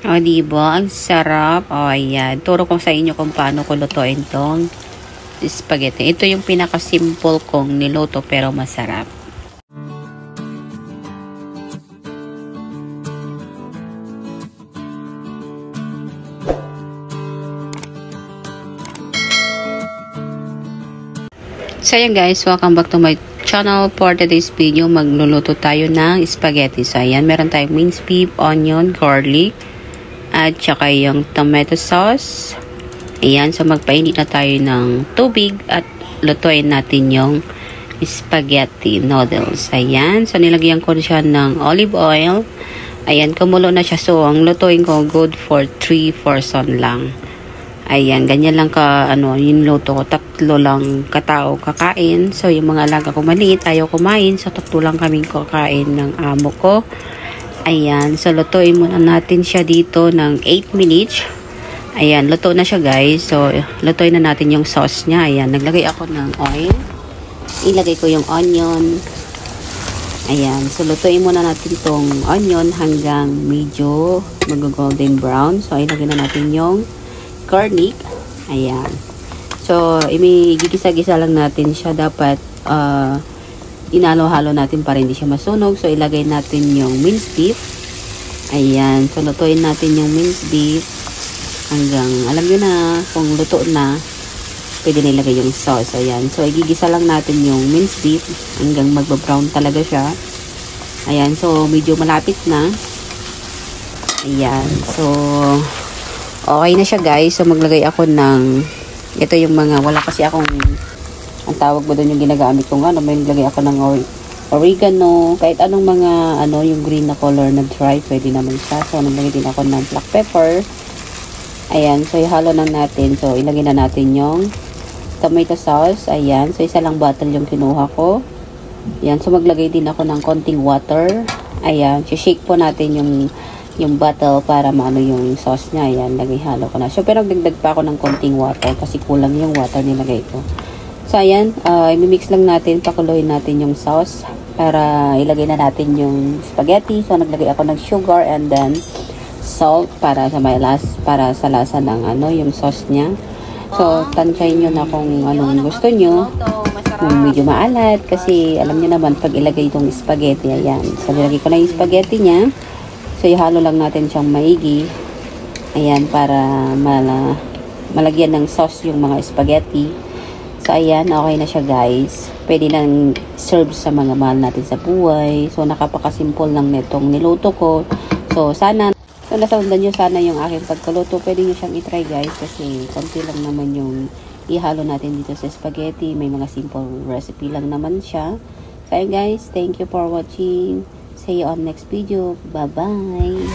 O, diba? Ang sarap. O, ayan. Turo ko sa inyo kung paano ko lutuin tong spaghetti. Ito yung pinaka-simple kong niluto pero masarap. So, ayan guys. Welcome back to my channel. For today's video, magluluto tayo ng spaghetti. So, ayan. Meron tayong minced beef, onion, garlic, at saka yung tomato sauce. Ayan. So, magpainit na tayo ng tubig at lutuin natin yung spaghetti noodles. Ayan. So, nilagyan ko siya ng olive oil. Ayan. Kumulo na siya. So, ang lutuin ko good for 3 person lang. Ayan, ganyan lang yung luto ko. 3 lang katao kakain. So, yung mga alaga ko maliit, ayaw kumain. So, 3 lang kaming kakain ng amo ko. Ayan, so, lutuin muna natin siya dito ng 8 minutes. Ayan, luto na siya guys. So, lutuin na natin yung sauce niya. Ayan, naglagay ako ng oil. Ilagay ko yung onion. Ayan, so, lutuin muna natin tong onion hanggang medyo mag-golden brown. So, ilagay na natin yung garlic. Ayan. So, gigisa-gisa lang natin siya. Dapat, inalo-halo natin para hindi siya masunog. So, ilagay natin yung minced beef. Ayan. So, lutuin natin yung minced beef hanggang, alam nyo na, kung luto na, pwede na ilagay yung sauce. Ayan. So, igigisa lang natin yung minced beef hanggang magba-brown talaga siya. Ayan. So, medyo malapit na. Ayan. So, okay na siya guys. So, maglagay ako ng, ito yung mga, wala kasi akong, ang tawag ba doon yung ginagamit kong may naglagay ako ng oregano, kahit anong mga, yung green na color na dry, pwede naman siya. So, naglagay din ako ng black pepper. Ayan. So, ihalo lang natin. So, ilagay na natin yung tomato sauce. Ayan. So, isa lang bottle yung kinuha ko. Ayan. So, maglagay din ako ng konting water. Ayan. So, shake po natin yung bottle para maano yung sauce niya. Ayan, halo ko na. So, pero nagdagdag pa ako ng konting water kasi kulang yung water nilagay ko. So, ayan, i-mix lang natin, pakuluin natin yung sauce para ilagay na natin yung spaghetti. So, naglagay ako ng sugar and then salt para sa lasa ng yung sauce niya. So, tantayin nyo na kung anong gusto nyo. Kung medyo maalat kasi alam nyo naman pag ilagay itong spaghetti, ayan. So, nilagay ko na yung spaghetti niya. So, ihalo lang natin siyang maigi. Ayan, para malagyan ng sauce yung mga spaghetti. So, ayan, okay na siya guys. Pwede nang serve sa mga mahal natin sa buhay. So, napakasimple lang nitong niluto ko. So, nasundan nyo sana yung aking pagkaluto. Pwede nyo siyang itry guys kasi konti lang naman yung ihalo natin dito sa spaghetti. May mga simple recipe lang naman siya. So, ayan guys, thank you for watching. See you on next video. Bye-bye.